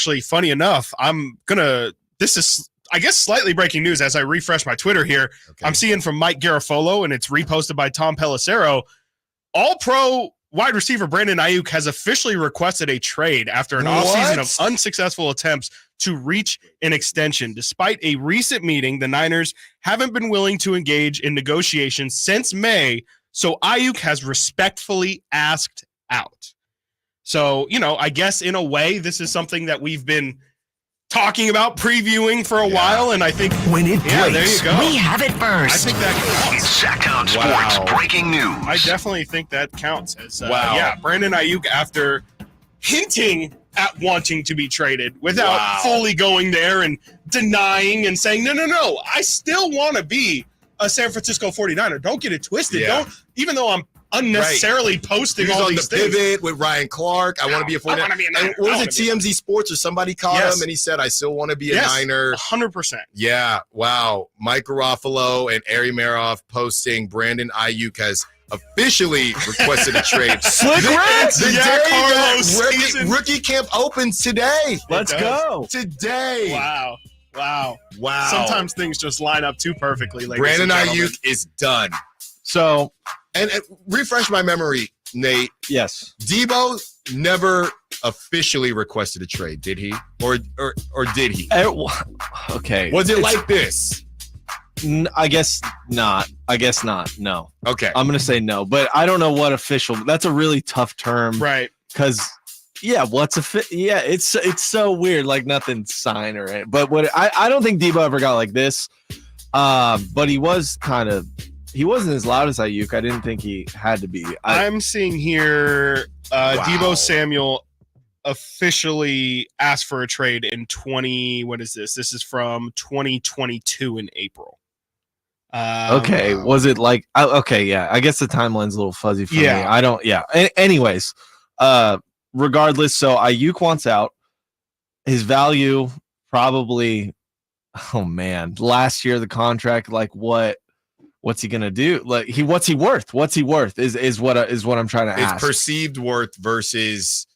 actually, funny enough, this is, I guess, slightly breaking news as I refresh my Twitter here. Okay. I'm seeing from Mike Garafolo, and it's reposted by Tom Pelissero. All-Pro wide receiver Brandon Aiyuk has officially requested a trade after an offseason of unsuccessful attempts to reach an extension. Despite a recent meeting, the Niners haven't been willing to engage in negotiations since May, so Aiyuk has respectfully asked out. So, I guess in a way, this is something that we've been talking about, previewing for a while, and I think when it breaks, there you go. We have it first. I think that counts. It's Sactown Sports breaking news. I definitely think that counts as Brandon Aiyuk, after hinting at wanting to be traded without fully going there and denying and saying, no, I still want to be a San Francisco 49er. Don't get it twisted. Even though I'm unnecessarily posting all these things. He was on the pivot with Ryan Clark. I want to be a 49er. What was it, TMZ Sports or somebody called him, and he said, I still want to be a Niner. 100%. Yeah, wow. Mike Garafolo and Ari Meroff posting Brandon Aiyuk has officially requested a trade. Slick Rick! The day that rookie camp opens today. Let's go. Today. Wow. Sometimes things just line up too perfectly. Brandon Aiyuk is done. So, and refresh my memory, Nate. Yes. Debo never officially requested a trade, did he? Or did he? Okay. Was it like this? I guess not. No. Okay. I'm going to say no, but I don't know what official. That's a really tough term. Right. Because, it's so weird. Like nothing's signed or anything. But I don't think Debo ever got like this. But he was he wasn't as loud as Aiyuk. I didn't think he had to be. I'm seeing here Debo Samuel officially asked for a trade in what is this? This is from 2022 in April. Okay. Was it like, okay. Yeah. I guess the timeline's a little fuzzy for me. I don't, anyways, regardless. So Aiyuk wants out. His value probably, oh man, last year, the contract, like what's he gonna do? Like what's he worth? What's he worth is what I'm trying to ask. His perceived worth versus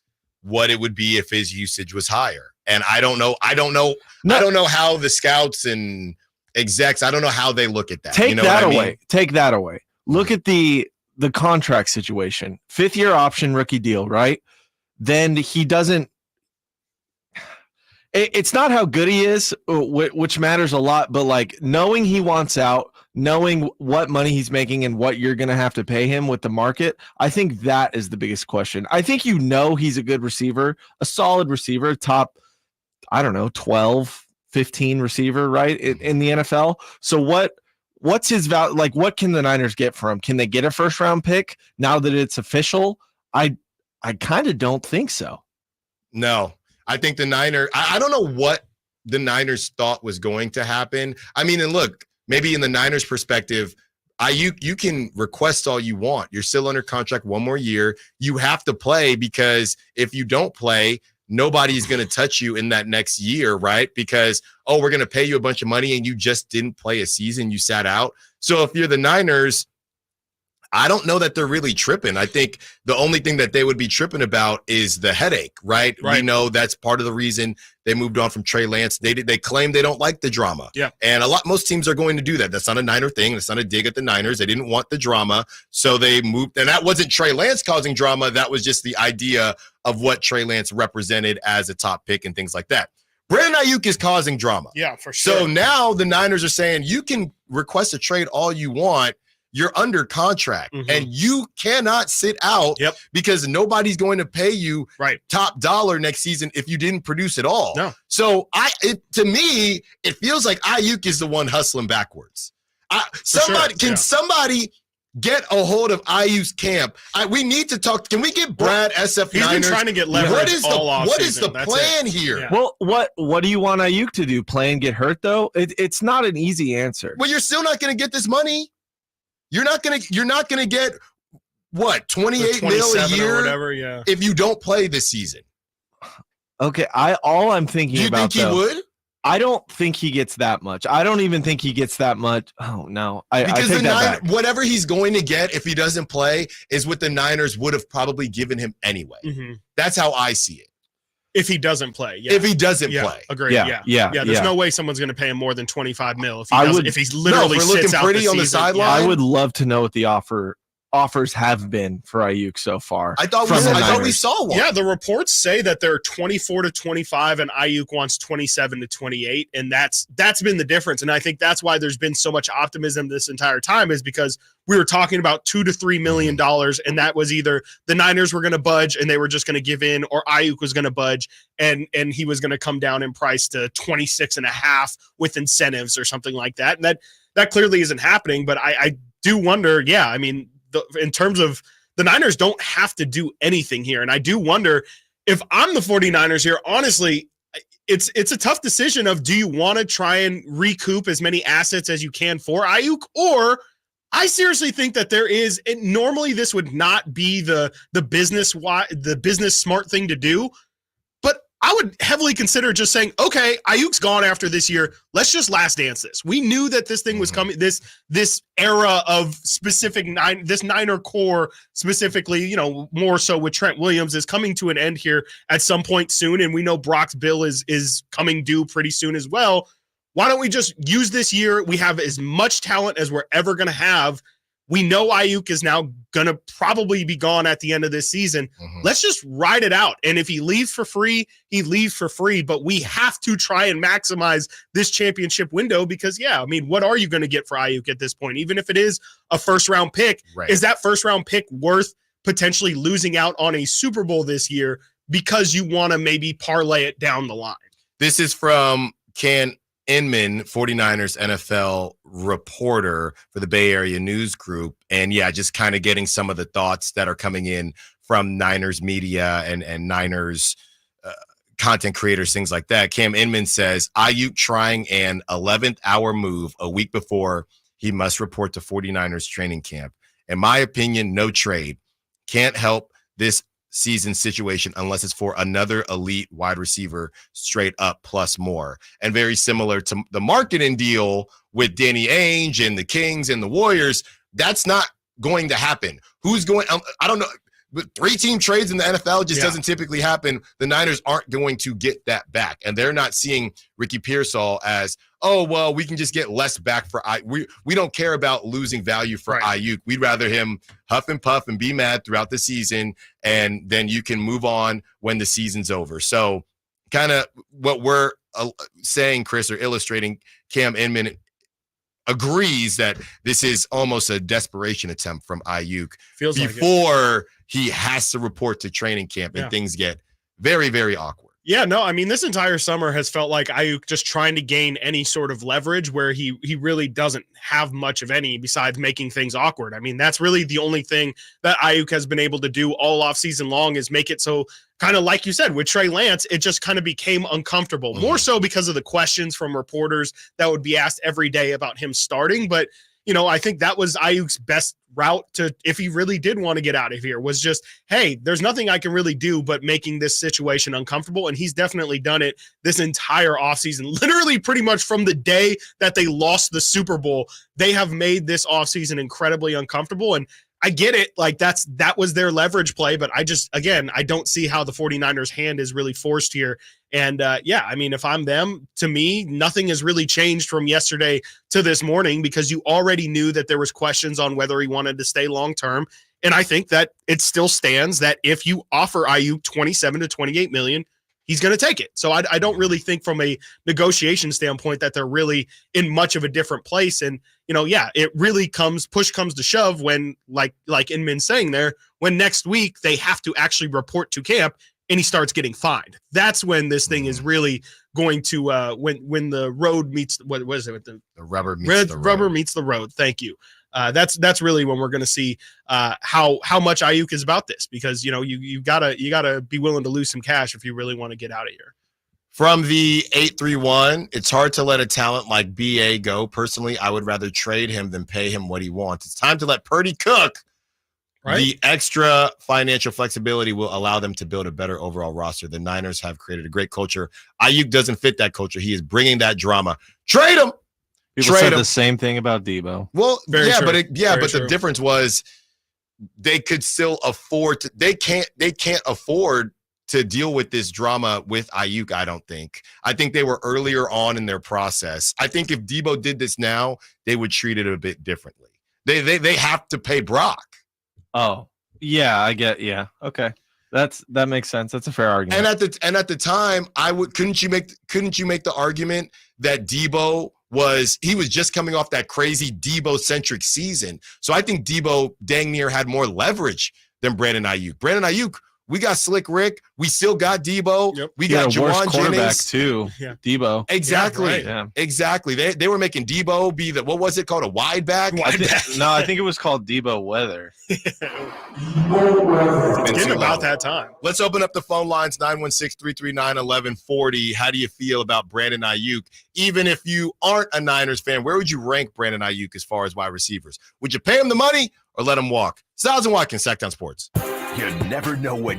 what it would be if his usage was higher. And I don't know how the scouts and execs, I don't know how they look at that. Take that away. Look at the contract situation. 5th-year option rookie deal, right? Then he doesn't. It's not how good he is, which matters a lot, but like knowing he wants out, knowing what money he's making and what you're going to have to pay him with the market, I think that is the biggest question. I think he's a good receiver, a solid receiver, top, 12, 15 receiver, right, in the NFL. So what's his value? Like, what can the Niners get for him? Can they get a first-round pick now that it's official? I kind of don't think so. No. I think the Niners, I don't know what the Niners thought was going to happen. I mean, and look, maybe in the Niners perspective, you can request all you want. You're still under contract one more year. You have to play because if you don't play, nobody's going to touch you in that next year, right? Because, we're going to pay you a bunch of money and you just didn't play a season. You sat out. So if you're the Niners, I don't know that they're really tripping. I think the only thing that they would be tripping about is the headache, right? We know that's part of the reason they moved on from Trey Lance. They claim they don't like the drama. Yeah. And most teams are going to do that. That's not a Niner thing. That's not a dig at the Niners. They didn't want the drama. So they moved. And that wasn't Trey Lance causing drama. That was just the idea of what Trey Lance represented as a top pick and things like that. Brandon Aiyuk is causing drama. Yeah, for sure. So now the Niners are saying you can request a trade all you want. You're under contract and you cannot sit out because nobody's going to pay you top dollar next season if you didn't produce at all. No. So to me, it feels like Aiyuk is the one hustling backwards. Somebody get a hold of Aiyuk's camp? We need to talk. Can we get Brad SF He's Niners? Been trying to get leverage what is the plan here? Yeah. Well, what do you want Aiyuk to do? Play and get hurt though? It's not an easy answer. Well, you're still not going to get this money. You're not gonna get what, 28 mil a year or whatever, if you don't play this season. Okay, all I'm thinking about. Do you think he would? I don't think he gets that much. I don't even think he gets that much. Oh no, I take that back. Whatever he's going to get if he doesn't play is what the Niners would have probably given him anyway. Mm-hmm. That's how I see it. If he doesn't play, If he doesn't play. Agreed. Yeah. There's no way someone's going to pay him more than $25 million if he's literally looking sits out pretty the on the season. sideline. I would love to know what the offers have been for Ayuk so far. I thought we saw one. Yeah, the reports say that they're 24 to 25 and Ayuk wants 27 to 28, and that's been the difference. And I think that's why there's been so much optimism this entire time, is because we were talking about $2 to $3 million, and that was either the Niners were going to budge and they were just going to give in, or Ayuk was going to budge and he was going to come down in price to 26.5 with incentives or something like that. And that clearly isn't happening. But I do wonder. Yeah, I mean, in terms of the Niners don't have to do anything here. And I do wonder if I'm the 49ers here, honestly, it's a tough decision of, do you want to try and recoup as many assets as you can for Ayuk, or I seriously think that there is, and normally this would not be the business smart thing to do, but I would heavily consider just saying, okay, Ayuk's gone after this year. Let's just last dance this. We knew that this thing was coming. This era of specific this Niner core specifically, more so with Trent Williams, is coming to an end here at some point soon. And we know Brock's bill is coming due pretty soon as well. Why don't we just use this year? We have as much talent as we're ever going to have. We know Ayuk is now going to probably be gone at the end of this season. Let's just ride it out. And if he leaves for free, he leaves for free. But we have to try and maximize this championship window because, what are you going to get for Ayuk at this point? Even if it is a first-round pick, is that first-round pick worth potentially losing out on a Super Bowl this year because you want to maybe parlay it down the line? This is from Ken Inman, 49ers NFL reporter for the Bay Area News Group. And just kind of getting some of the thoughts that are coming in from Niners media and Niners content creators, things like that. Cam Inman says, Ayuk trying an 11th hour move a week before he must report to 49ers training camp. In my opinion, no trade. Can't help this season situation unless it's for another elite wide receiver straight up plus more. And very similar to the marketing deal with Danny Ainge and the Kings and the Warriors, that's not going to happen. Who's going I don't know, but 3-team trades in the NFL just doesn't typically happen. The Niners aren't going to get that back, and they're not seeing Ricky Pearsall as, oh, well, we can just get less back for we don't care about losing value for Ayuk. We'd rather him huff and puff and be mad throughout the season, and then you can move on when the season's over. So kind of what we're saying, Chris, or illustrating, Cam Inman agrees that this is almost a desperation attempt from Ayuk before he has to report to training camp and things get very, very awkward. Yeah, no, I mean, this entire summer has felt like Ayuk just trying to gain any sort of leverage where he really doesn't have much of any besides making things awkward. I mean, that's really the only thing that Ayuk has been able to do all offseason long is make it so, kind of like you said, with Trey Lance, it just kind of became uncomfortable, more so because of the questions from reporters that would be asked every day about him starting. But, I think that was Ayuk's best route to, if he really did want to get out of here, was just, hey, there's nothing I can really do but making this situation uncomfortable. And he's definitely done it this entire offseason. Literally pretty much from the day that they lost the Super Bowl, they have made this offseason incredibly uncomfortable. And I get it. Like that was their leverage play, but I don't see how the 49ers hand is really forced here. And I mean, if I'm them, to me, nothing has really changed from yesterday to this morning because you already knew that there was questions on whether he wanted to stay long-term. And I think that it still stands that if you offer Ayuk 27 to 28 million, he's going to take it. So I don't really think from a negotiation standpoint that they're really in much of a different place. And, it really push comes to shove when, like Inman's saying there, when next week they have to actually report to camp and he starts getting fined. That's when this thing is really going to, when the road meets, what was it? The rubber meets the road. Rubber meets the road. Thank you. That's really when we're going to see how much Ayuk is about this, because you gotta be willing to lose some cash if you really want to get out of here. From the 831, it's hard to let a talent like BA go. Personally, I would rather trade him than pay him what he wants. It's time to let Purdy cook. Right? The extra financial flexibility will allow them to build a better overall roster. The Niners have created a great culture. Ayuk doesn't fit that culture. He is bringing that drama. Trade him. People said the same thing about Debo. Well, Very true. But the difference was they could still afford to. They can't afford to deal with this drama with Aiyuk, I don't think. I think they were earlier on in their process. I think if Debo did this now, they would treat it a bit differently. They have to pay Brock. Oh, yeah, I get. Yeah, okay, that makes sense. That's a fair argument. And at the time, couldn't you make the argument that Debo was just coming off that crazy Debo-centric season? So I think Debo dang near had more leverage than Brandon Aiyuk. Brandon Aiyuk, we got Slick Rick. We still got Debo. Yep. We got Juwan quarterback Jennings too. Yeah. Debo. Exactly. Yeah, right. Exactly. They were making Debo be what was it called? A wide back? I think it was called Debo Weather. It's Been getting too about long. that time. Let's open up the phone lines, 916-339-1140. How do you feel about Brandon Aiyuk? Even if you aren't a Niners fan, where would you rank Brandon Aiyuk as far as wide receivers? Would you pay him the money or let him walk? Stiles and Watkins, Sactown Sports. You never know what